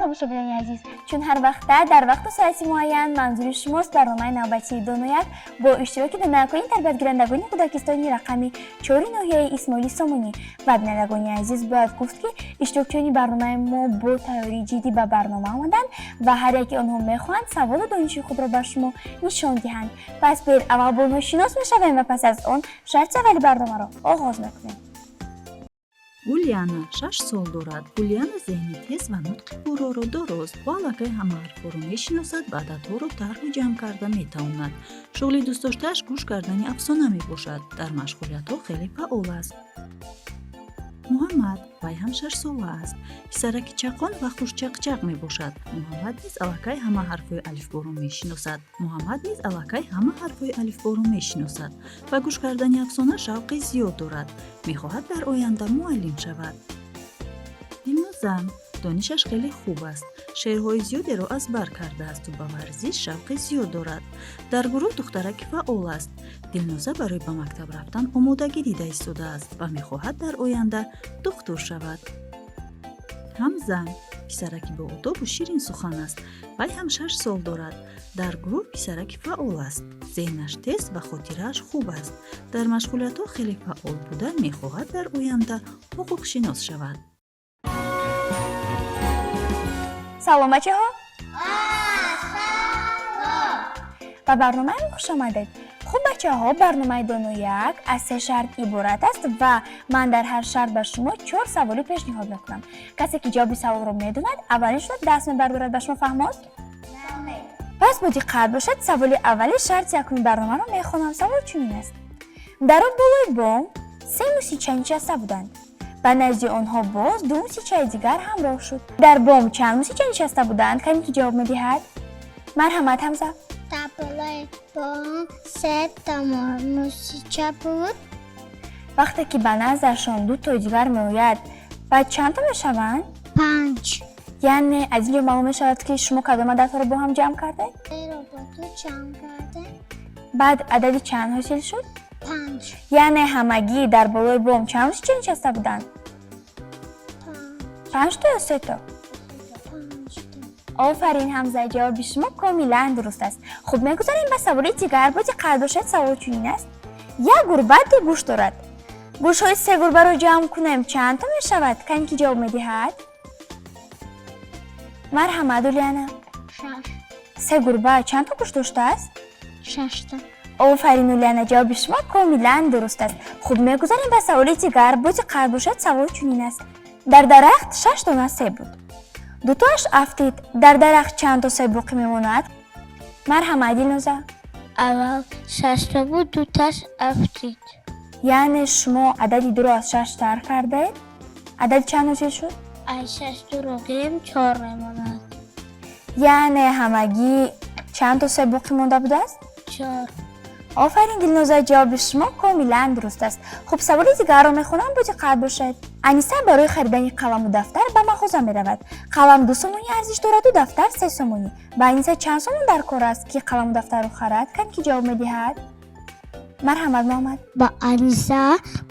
тамошобинони азиз, чун ҳар вақта дар вақту соати муайян манзури шумост барномаи навбатии донояк бо иштироки донакони тарбиятгирандагони кӯдакистони рақами 4 ноҳияи Исмоили Сомонӣ ва бинандагони азиз бояд гуфт ки иштирокчиёни барномаи мо бо тайёрии ҷиддӣ ба барнома омаданд ва ҳар яки онҳо мехоҳанд саволу дониши худро ба шумо нишон диҳанд. пас бер аввал бо онҳо шинос мешавем ва пас аз он шарти аввали барномаро оғоз мекунем. Гулиана 6 сол дорад. Гулиана зеҳни тез ва нутқи пурроро дорост. Ва аллакай ҳама ҳарфҳоро мешиносад ва ададҳоро тарҳу ҷамъ карда метавонад. Шуғли дӯстдоштааш гӯш кардани афсона мебошад. Дар машғулиятҳо хеле фаъол аст. Муҳаммад вай ҳам 6 сола аст. Писараки чақон ва хушчақчақ мебошад. Муҳаммад низ аллакай ҳама ҳарфҳои алифборо мешиносад. Ва гӯш кардани афсона шавқи зиёд дорад. Мехоҳад дар оянда муаллим шавад. Дилнозам донишаш хеле хуб аст. Шеърҳои зиёдеро аз бар кардааст ва ба варзиш шавқи зиёд дорад. Дар гурӯҳ духтараки фаъол аст. Дилноза барои ба мактаб рафтан омодагӣ дида истодааст ва мехоҳад дар оянда духтур шавад. Ҳамза писараки бо одобу ширин сухан аст. Вай ҳам 6 сол дорад. Дар гурӯҳ писараки фаъол аст. зеҳнаш тез ва хотирааш хуб аст. Дар машғулиятҳо хеле фаъол буда мехоҳад дар оянда ҳуқуқшинос шавад. салом бачаҳо. ба барномаи хуш омадед. хуб бачаҳо, барномаи донояк аз 3 шарт иборат аст ва ман дар ҳар шарт ба шумо 4 саволи пешниҳод мекунам. касе ки ҷавоби саволро медонад аввалиншро даст мебардорад ба шумо, фаҳмост? пас бо диққат бошед. саволи аввали шарти якуми барномаро мехонам. савол чунин аст: дар болои бом 3 мусича нишаста буданд. ба назди онҳо боз 2 мусичаи дигар ҳамроҳ шуд. дар бом чанд мусича нишаста буданд? каме ки ҷавоб медиҳад. марҳамат ҳамза. Дар болои бом 3 та мусича буд. вақте ки ба наздашон 2 тои дигар меояд, баъд чанд та мешаванд? 5. яъне аз ин ҷо маълум мешавад ки шумо кадом ададҳоро бо ҳам ҷамъ кардед? Эро бо 2 ҷамъ кардем. баъд адади чанд ҳосил шуд? 5. яъне ҳамагӣ дар болои бом чанд мусича нишаста буданд? 5 то ё 3 то? 5 та. офарин ҳамза, ҷавоби шумо комилан дуруст аст. хуб, мегузарем ба саволи дигар. бо диққат бошед. савол чунин аст: як гурба 2 гӯш дорад. гӯшҳои 3 гурбаро ҷамъ кунем чанд та мешавад? кане ки ҷавоб медиҳад. марҳамат Улиана. 6. 3 гурба чанд та гӯш доштааст? 6 та. офарин Улиана, ҷавоби шумо комилан дуруст аст. хуб, мегузарем ба саволи дигар. бо диққат бошед. савол чунин аст: дар дарахт 6 дона себ буд. 2 тоаш афтид. дар дарахт чанд то себ боқӣ мемонад? марҳамат Дилноза. Аввал 6 та буд, 2 таш афтид. яъне шумо адади 2-ро аз 6 тар кардед. адади чанд ҳосил шуд? Аз 6 2-ро гирем 4 мемонад. яъне ҳамагӣ чанд то себ боқӣ монда будааст? 4. офарин Дилноза, ҷавоби шумо комилан дуруст аст. хуб, саволи дигарро мехонам. бо диққат бошед. аниса барои харидани қаламу дафтар ба мағоза меравад. қалам 2 сомонӣ арзиш дораду дафтар 3 сомонӣ. ба аниса чанд сомон дар кор аст ки қаламу дафтарро харад? кане ки ҷавоб медиҳад. марҳамат Муҳаммад. Ба аниса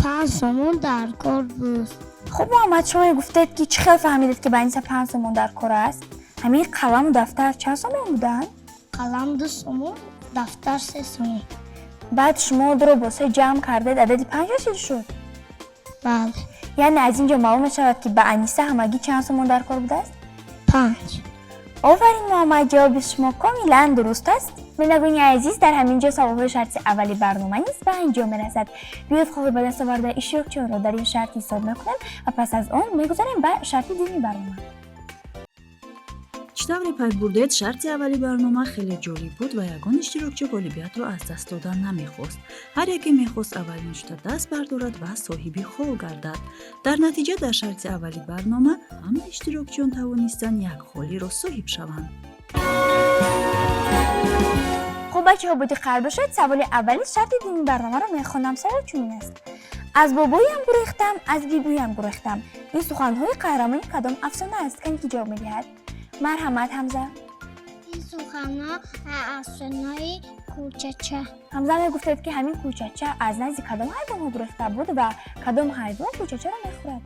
5 сомон дар кор буд. хуб Муҳаммад, шумо мегуфтед ки чӣ хел фаҳмидед ки ба аниса 5 сомон дар кор аст? ҳамин қаламу дафтар чанд сомон буданд? Қалам 2 сомон, дафтар 3 сомон. баъд шумо 2-ро бо 3 ҷамъ кардед, адади 5 ҳосил шуд. Бале. яъне аз ин ҷо маълум мешавад ки ба аниса ҳамагӣ чанд сомон дар кор будааст? 5. офарин Муҳаммад, ҷавоби шумо комилан дуруст аст. бинандагони азиз, дар ҳамин ҷо саволҳои шарти аввали барнома низ ба анҷом мерасад. биёед хоҳӣ ба дастоварда иштирокчиёнро дар ин шарт ҳисоб мекунем ва пас аз он мегузарем ба шарти дини барнома. чӣ тавре пай бурдед, шарти аввали барнома хеле ҷолиб буд ва ягон иштирокчӣ ғолибиятро аз даст додан намехост. ҳар яке мехост аввалин шуда даст бардорад ва соҳиби хол гардад. дар натиҷа дар шарти аввали барнома ҳама иштирокчиён тавонистанд як холиро соҳиб шаванд. хуб бачаҳо, бо диққат бошед. саволи аввали шарти дини барномаро мехонам. савол чунин аст: аз бобоям гурехтам, аз бибоям гурехтам. ин суханҳои қаҳрамони кадом афсона аст? кане ки ҷавоб медиҳад. марҳамат Ҳамза. این سخنها افسانه‌های کوچچه. ҳамза мегуфтед ки ҳамин кӯчача аз назди кадом ҳайвонҳо гурехта буд ва кадом ҳайвон кӯчачаро мехӯрад?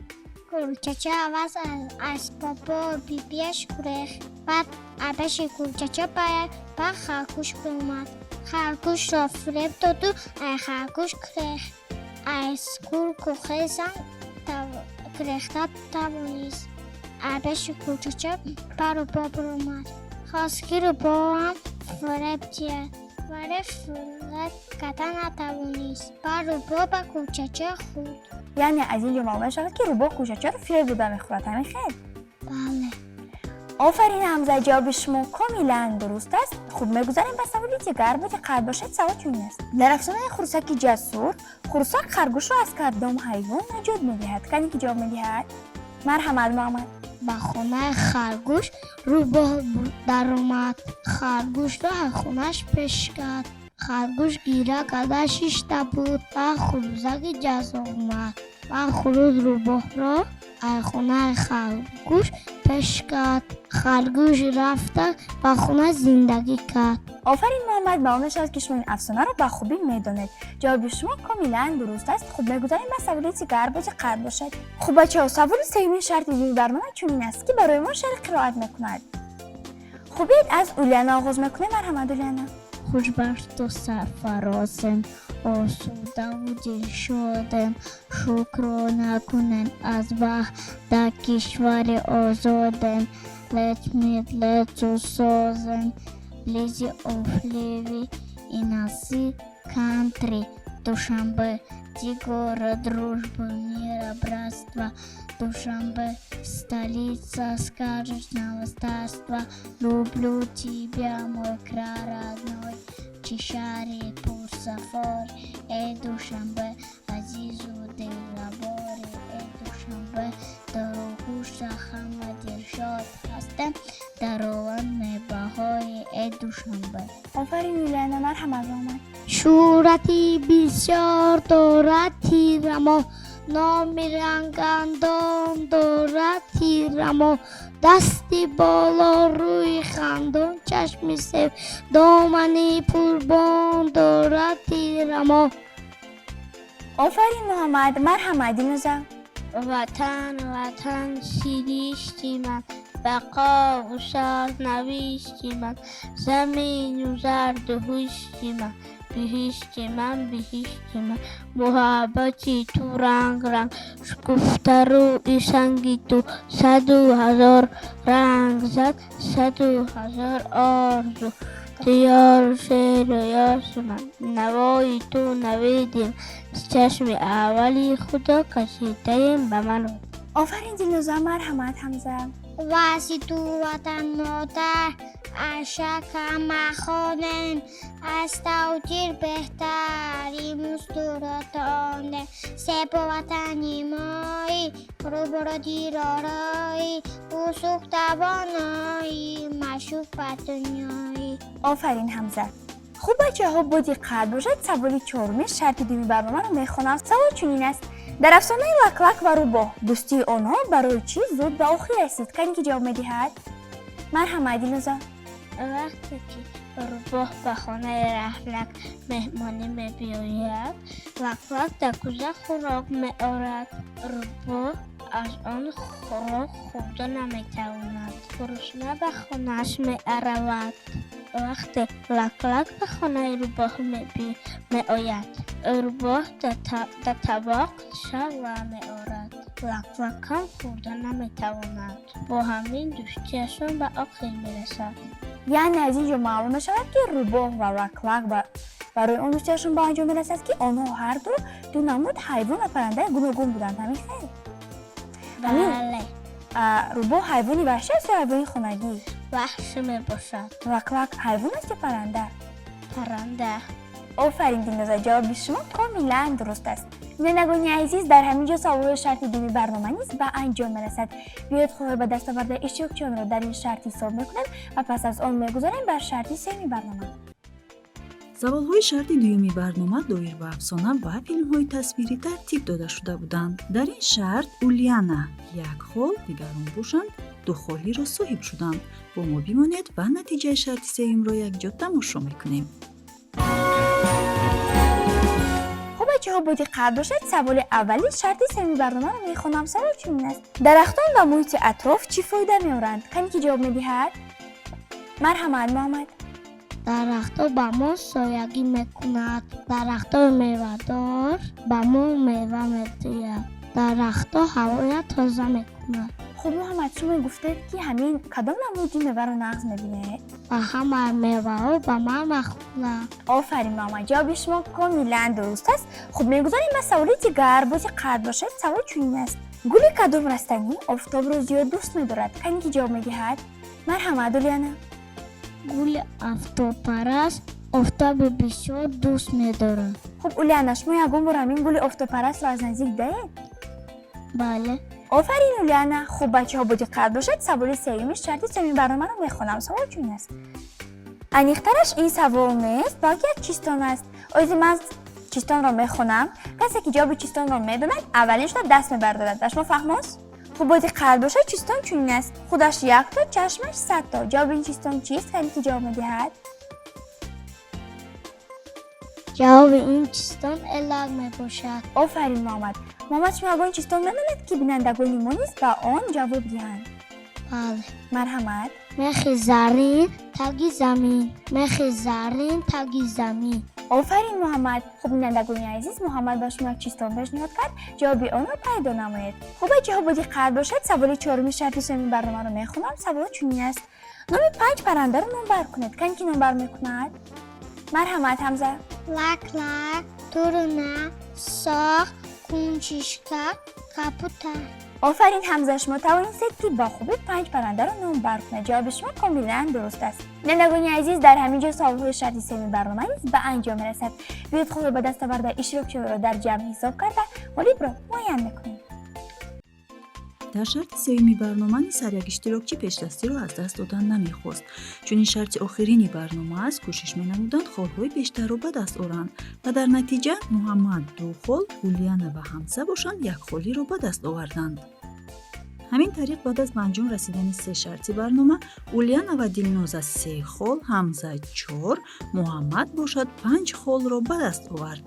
کلچچه عوض از بابا بیبیش گریخت. بعد آبش کلچچه با خرگوش اومد. خرگوش را فریب داد و خرگوش گریخت. از کوخه زن گریخته توانست. آبش کلچچه برو بابا اومد. خواست که رو با هم فریب دید. ولی فریب کردن نتوانست. برو بابا کلچچه خورد. یعنی از اینجا معلوم شود که روباه کوچچه رو فریب بوده میخورد. همین خیر. بله. آفرین حمزه، جواب شما کاملا درست است. خوب میگذاریم به سوالی دیگر. باید قلب باشد. سوال چنین است: در افسانه خرسک جسور، خرسک خرگوش را از کدام حیوان نجات میدهد؟ کسی که جواب میدهد؟ مرحمت محمد. با خونه خرگوش روباه در اومد. خرگوش را از خونش پیش کرد. خرگوش گیره کرده شیشته بود و خروزک جزا اومد و خروز روباه را از خونه خرگوش پیش کرد. خرگوش رفته و خونه زندگی کرد. آفرین محمد، معلوم شد که شما این افسانه را به خوبی میدانید. جواب شما کاملا درست است. خوب میگذاریم به سوالی دیگر. باید قلب باشد. خوب بچه‌ها، سوال سوم شرط این برنامه چنین است که برای ما شعر قرائت میکند. خوبید از اولیانا آغاز میکنیم. مرحمت اولیانا. خوشبخت و سرفرازم، آسوده و دلشادم، شکر نکنن از در کشور آزادم. Let me let you sozem, blizi of living in a sea country. Душанбе, город дружбы, мира, братства. Душанбе, столица сказочного царства. Люблю тебя, мой край родной, Чишари, Пурсафор. Эй, Душанбе, Азизу, Делабори. Эй, Душанбе, дорогу Шахама Диршот هستم در آن نباهای دوشنبه. آفرین اولیانا. مرحمت محمد. صورتی بسیار دارد تیرما، نام رنگندان دارد تیرما. دستی بالا روی خندان، چشمی سفید دامنی پربان دارد تیرما. آفرین محمد. مرحمت دینوزا. وطن وطن سیریشتی من، بقا و سرنوشتی من. زمین و زرد و هشتی من، بهشتی من بهشتی من. محبتی تو رنگ رنگ، شکفته روی سنگی تو. 100,000 رنگ زد، 100,000 آرزو. دیار شعر و یاس من، نوای تو نویدیم. چشم اولی خدا کشیدیم به من. آفرین دینوزا. مرحمت حمزه. واسی تو وطن مادر، اشک مخانم. از توجیر بهتری مستورات آنه. سب وطنی مایی، رو دیرارایی. بسوخ توانایی، مشوق به دنیایی. آفرین حمزه. خوب بچه‌ها، بودی قلب باشد. سوالی چهارم شرط دومی برنامه رو میخونم. سوال چنین است: در افسانه لکلک و روباه، دوستی آنها برای چی زود به آخر رسید؟ کسی که جواب میدهد؟ مرحمت دینوزا. وقتی که روباه به خانه لکلک مهمانی می‌بیاید، لکلک در کوزه خوراک می‌آورد. روباه از آن خوراک خورده نمی‌تواند. گرسنه به خانه‌اش می‌رود. وقتی لکلک به خانه روباه می‌آید، روباه در طبق شربت می‌آورد. لکلک هم خورده نمی‌تواند. با همین دوستیشان به آخر می‌رسد. یعنی از اینجا معلوم شود که روباه و لکلک برای اون دوستیشون به انجام می‌رسد که آنها هر دو نمود حیوان و پرنده گوناگون بودند. همین خیر. بله. روباه حیوانی وحشی است یا حیوانی خانگی؟ وحشی میباشد. لکلک حیوان است یا پرنده؟ پرنده. آفرین دینوزا. جواب شما کاملا درست است. بینندگان عزیز، در همینجا سوال شرط دومی برنامه نیز به انجام میرسد. بیاید خود به دستاورد اشتراکچیان را در این شرط حساب میکنیم و پس از آن میگذاریم بر شرط سومی برنامه. саволҳои шарти дуюми барнома доир ба афсона ва филмҳои тасвирӣ тартиб дода шуда буданд. дар ин шарт Уляна як хол, дигарон бошанд ду холиро соҳиб шуданд. бо мо бимонед ва натиҷаи шарти сеюмро якҷо тамошо мекунем. بچه‌ها با دقت باشید. سوال اولی شرط سومی برنامه رو میخونم. سوال چنین است: درختان و محیط اطراف چی فایده می‌آورند؟ کمی که جواب می‌دهد. مرحمت محمد. درخت‌ها به ما سایگی میکند. درخت‌های میوه‌دار به ما میوه می‌دهد. درخت‌ها هوای تازه میکند. خب محمد شما گفتید که همین کدام نمودی میوه رو نقض می‌بینید؟ و همه میوه‌ها به من مخوله. آفرین محمد، جواب شما کاملا درست است. خب میگذاریم به سوال دیگر. با دقت باشید. سوال چنین است: گل کدام رستنی آفتاب را زیاد دوست می‌دارد؟ کمی که جواب می‌دهد. مرحمت اولیانا. گل آفتاب پرست آفتاب بسیار دوست می‌دارد. خب اولیانا شما یکم بار همین گل آفتاب پرست را از نزدیک دید؟ بله. آفرین اولیانا. خب بچه‌ها با دقت باشید. سوال سومی شرط سومی برنامه رو میخونم. سوال چنین است: انیخترش این سوال نیست بلکه چیستان است. آیزی من چیستان را میخونم. کسی که جواب چیستان را میداند اولش را دست میبردارد. در شما فهم است؟ خب با دقت باشید. چیستان چنین است: خودش یک تا، چشمش 100 تا. جواب این چیستان چیست؟ کسی که جواب میدهد. جواب این چیستان علق میباشد. آفرین محمد. محمد شما اگر این چیستان نداند که بینندگانی ما نیست با آن جواب دهند. بله. مرحمت. مخ زرین تگی زمین. مخ زرین تگی زمین. آفرین محمد. خب بینندگان عزیز، محمد با شما یک چیستان پیشنهاد کرد. جواب آن را پیدا نمایید. خب بچه‌ها با دقت باشید. سوال چهارمی شرط سومی برنامه رو میخونم. سوال چنین است: نام 5 پرنده رو نامبر کنید. کن که نامبر میکند. مرحمت حمزه. لک لک، تورنه، ساق، کنچیشکا، کپوتا. آفرین حمزه، شما توانستید که با خوبی 5 پرنده رو نامبر کنید. جواب شما کاملا درست است. بینندگان عزیز، در همینجا سوال‌های شرط سومی برنامه به انجام رسد. بیاید خود را به دست آورده اشتراک را در جمع حساب کرده ولی را معین میکنید. در شرط سومی برنامه نیز هر یک اشتراکچی پیشدستی را از دست دادن نمیخواست، چون این شرط آخرینی برنامه است. کوشش می‌نمودند خال‌های بیشتر را به دست آورند و در نتیجه محمد 2 خال، اولیانا و حمزه باشند 1 خالی را به دست آوردند. همین طریق بعد از به انجام رسیدن 3 شرطی برنامه، اولیانا و دلنوز از 3 خال، حمزه 4، محمد باشد 5 خال را به دست آورد.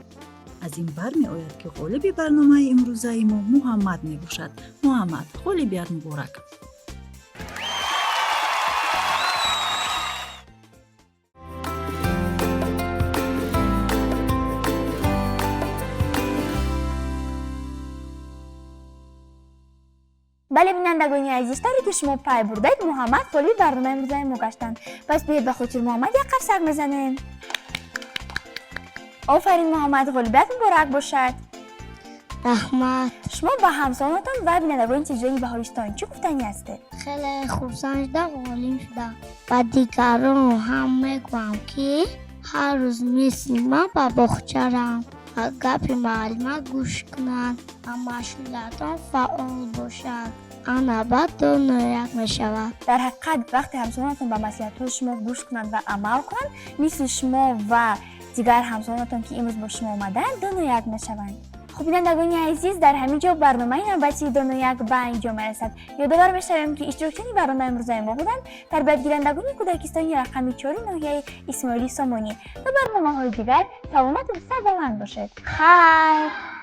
از این بر می آید که غالب برنامه امروزه ما محمد می باشد. محمد، غالبیت مبارک. بله بینندگان عزیز، طوری که شما پی بردید محمد غالب برنامه امروزه ما گشتند. پس بیاید به خاطر محمد یک قرصک بزنیم. آفرین محمد، غالبیت مبارک باشد. رحمت. شما با همسانتان و بینندگان تلویزیون بهارستان چه گفتنی هستید؟ خیلی خرسند شدم، عالیم شدم. و دیگران هم میگویم که هر روز میسیمم و باغچه‌ام و گپ معلم گوش کنند و مشغولاتان فعال باشد. آن بعد دنیاک میشود. در حقیقت وقتی همسانتان به نصیحت‌های شما گوش کنند و عمل کنند، مثل شما و دیگر همسانتان که امروز با شما آمدند دنیاک میشوند. خب بینندگان عزیز، در همین جا برنامه نوبتی دنیاک به انجام رسد. یادآور می‌شویم که اشتراکچی برنامه امروز ما بودند تربیت گیرندگان کودکستانی رقم 4 ناحیه اسماعیلی سامانی. تا برنامه‌های دیگر سلامت و سربلند باشید. خیر.